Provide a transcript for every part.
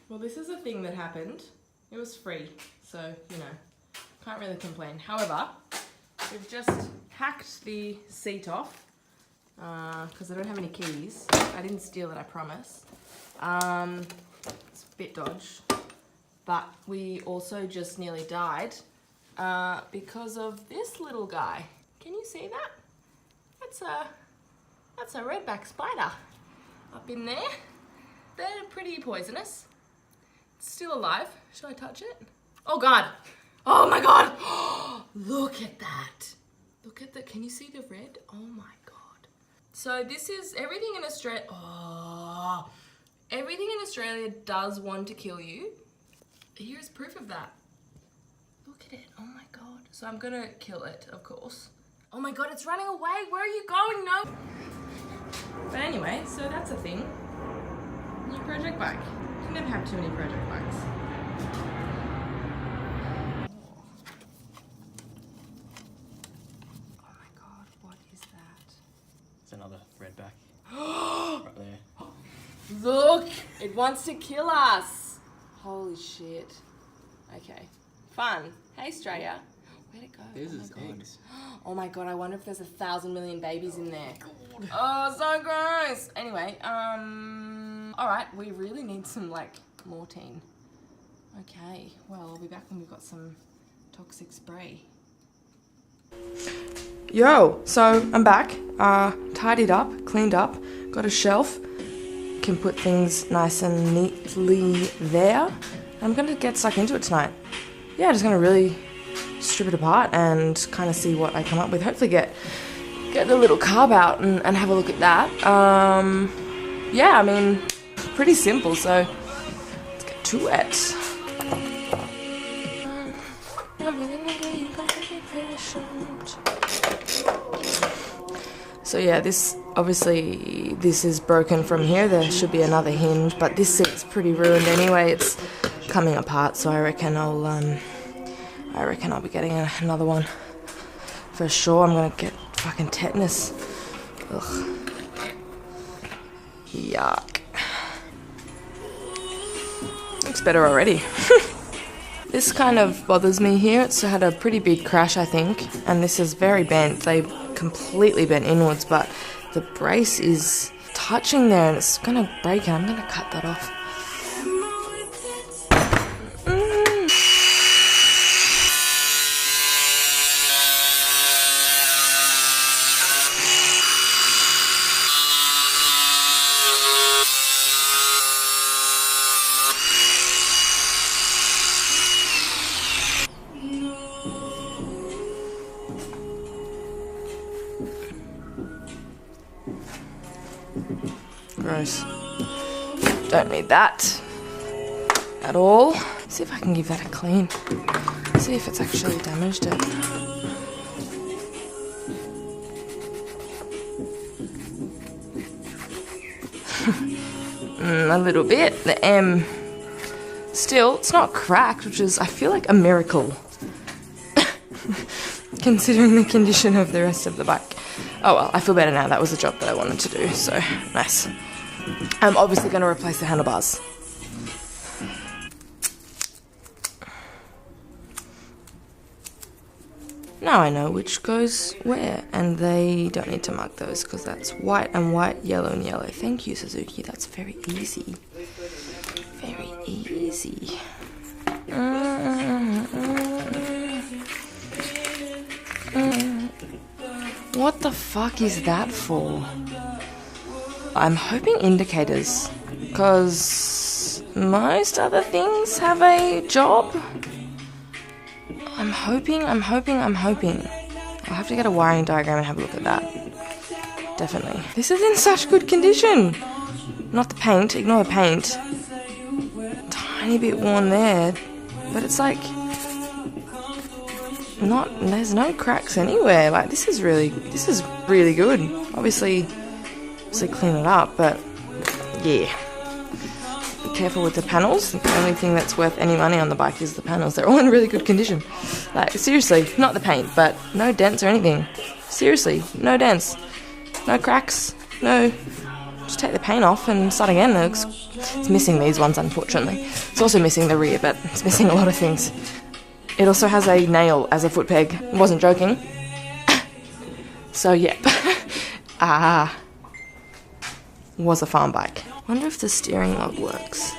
Well, this is a thing that happened. It was free, so, you know, can't really complain. However, we've just hacked the seat off because I don't have any keys. I didn't steal it, I promise. It's a bit dodge. But we also just nearly died because of this little guy. Can you see that? That's a redback spider up in there. They're pretty poisonous. It's still alive. Should I touch it? Oh God! Oh my God! Look at that! Look at the, can you see the red? Oh my God. So this is, everything in Australia, oh, everything in Australia does want to kill you. Here's proof of that. Look at it, oh my God. So I'm gonna kill it, of course. Oh my God, it's running away. Where are you going? No. But anyway, so that's a thing. New project bike. You can never have too many project bikes. Oh my God, what is that? It's another redback. Right there. Look, it wants to kill us. Holy shit. Okay, fun. Hey, Australia. Where'd it go? There's his eggs. Oh my God, I wonder if there's 1,000 million babies in there. Oh, so gross. Anyway, all right, we really need some, like, mortine. Okay, well, I'll be back when we've got some toxic spray. Yo, so I'm back. Tidied up, cleaned up, got a shelf. Can put things nice and neatly there. I'm gonna get stuck into it tonight. Yeah, just gonna really strip it apart and kind of see what I come up with. Hopefully get the little carb out and have a look at that. Yeah, I mean, pretty simple, so let's get to it. So yeah, this, obviously, this is broken from here. There should be another hinge, but this seat's pretty ruined anyway. It's coming apart, so I reckon I'll be getting another one for sure. I'm gonna get fucking tetanus. Ugh. Yuck. Looks better already. This kind of bothers me here. It's had a pretty big crash, I think, and this is very bent. They completely bent inwards, but the brace is touching there and it's gonna break it. I'm gonna cut that off. Gross. Don't need that at all. See if I can give that a clean. See if it's actually damaged it. A little bit. The M. Still, it's not cracked, which is, I feel like, a miracle. Considering the condition of the rest of the bike. Oh well, I feel better now. That was the job that I wanted to do, so nice. I'm obviously going to replace the handlebars. Now I know which goes where, and they don't need to mark those because that's white and white, yellow and yellow. Thank you, Suzuki. That's very easy. Very easy. What the fuck is that for? I'm hoping indicators, because most other things have a job. I'm hoping. I'll have to get a wiring diagram and have a look at that. Definitely. This is in such good condition. Not the paint, ignore the paint. Tiny bit worn there, but it's like, there's no cracks anywhere. Like, this is really good. Obviously clean it up, but yeah. Be careful with the panels. The only thing that's worth any money on the bike is the panels. They're all in really good condition. Like, seriously, not the paint, but no dents or anything. Seriously, no dents. No cracks. No just take the paint off and start again. It's missing these ones, unfortunately. It's also missing the rear, but it's missing a lot of things. It also has a nail as a foot peg. I wasn't joking. So, yeah. Was a farm bike. Wonder if the steering log works.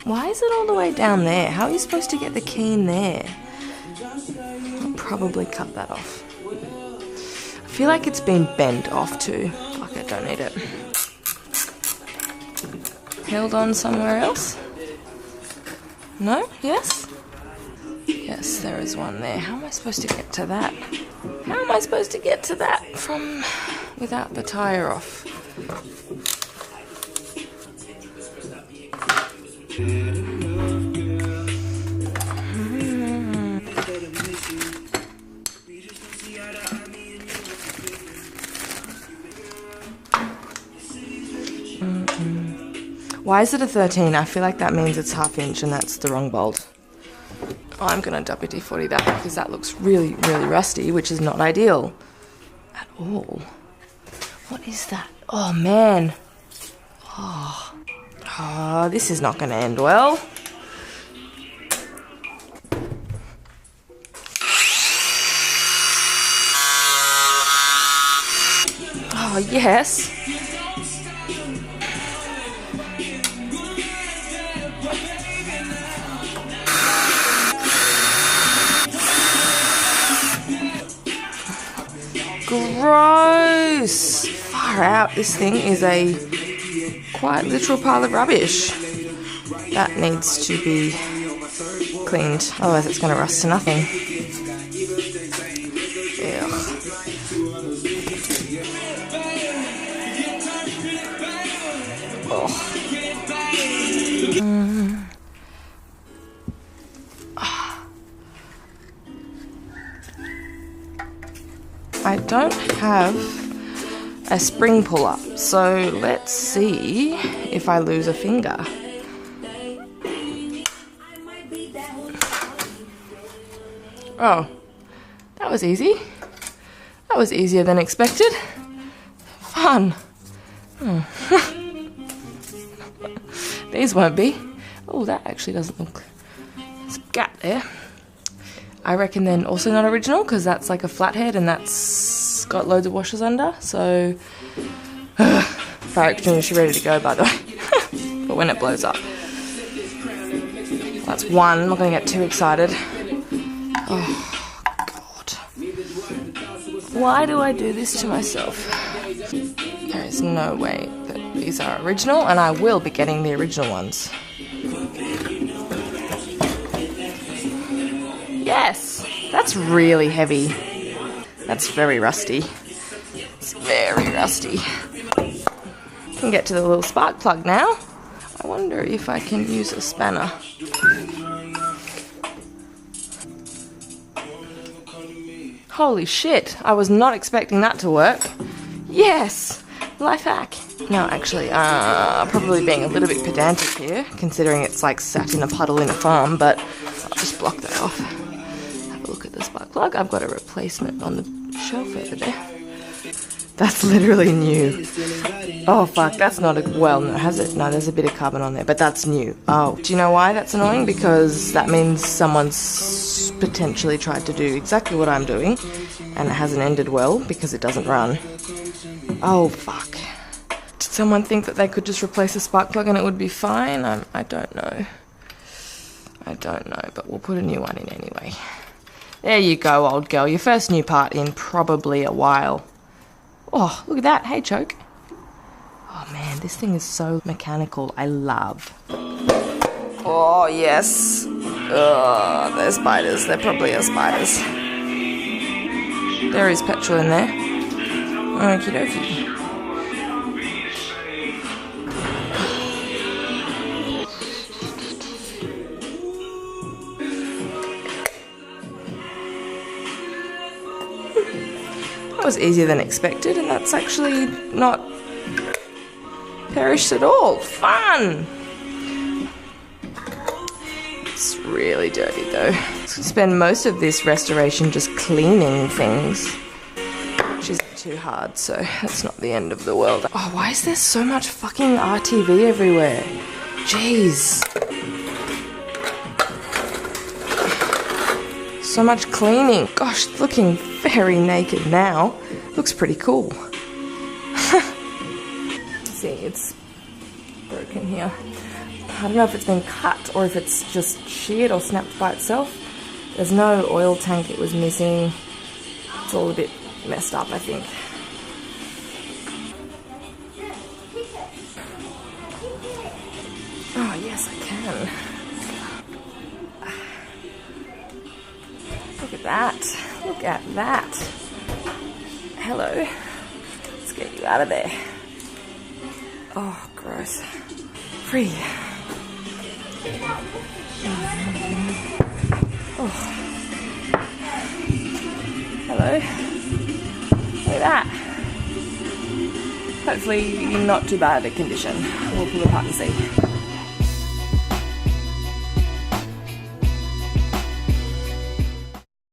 Why is it all the way down there? How are you supposed to get the key in there? I'll probably cut that off. I feel like it's been bent off too. Fuck it, don't need it. Held on somewhere else? No? Yes? Yes, there is one there. How am I supposed to get to that? How am I supposed to get to that from without the tire off? Why is it a 13? I feel like that means it's ½ inch and that's the wrong bolt. Oh, I'm going to WD-40 that because that looks really, really rusty, which is not ideal at all. What is that? Oh, man. Oh, this is not going to end well. Oh, yes. Gross! Far out, this thing is a quite literal pile of rubbish. That needs to be cleaned, otherwise it's going to rust to nothing. Ugh. Oh. I don't have a spring pull-up, so let's see if I lose a finger. Oh, that was easy. That was easier than expected. Fun. These won't be. Oh, that actually doesn't look... There's a gap there. I reckon then also not original because that's like a flathead and that's got loads of washers under. So fire extinguisher ready to go, by the way. But when it blows up. That's one. I'm not going to get too excited. Oh, God. Why do I do this to myself? There is no way that these are original, and I will be getting the original ones. Yes! That's really heavy. That's very rusty. It's very rusty. Can get to the little spark plug now. I wonder if I can use a spanner. Holy shit, I was not expecting that to work. Yes! Life hack. No, actually, probably being a little bit pedantic here, considering it's like sat in a puddle in a farm, but I'll just block that off. Have a look at the spark plug. I've got a replacement on the shelf over there. That's literally new. Oh fuck, that's not a... Well, no, has it? No, there's a bit of carbon on there, but that's new. Oh, do you know why that's annoying? Because that means someone's potentially tried to do exactly what I'm doing, and it hasn't ended well because it doesn't run. Oh fuck. Did someone think that they could just replace the spark plug and it would be fine? I don't know. I don't know, but we'll put a new one in anyway. There you go, old girl. Your first new part in probably a while. Oh, look at that. Hey, choke. Oh, man, this thing is so mechanical. I love. Oh, yes. Oh, they're spiders. There probably are spiders. There is petrol in there. Okie dokie. That was easier than expected, and that's actually not perished at all. Fun! It's really dirty though. Spend most of this restoration just cleaning things, which is too hard, so that's not the end of the world. Oh, why is there so much fucking RTV everywhere? Jeez. So much cleaning. Gosh, looking very naked now. Looks pretty cool. See, it's broken here. I don't know if it's been cut or if it's just sheared or snapped by itself. There's no oil tank it was missing. It's all a bit messed up, I think. Oh, yes, I can. Look at that. Look at that. Hello. Let's get you out of there. Oh, gross. Free. Oh. Hello. Look at that. Hopefully not too bad a condition. We'll pull apart and see.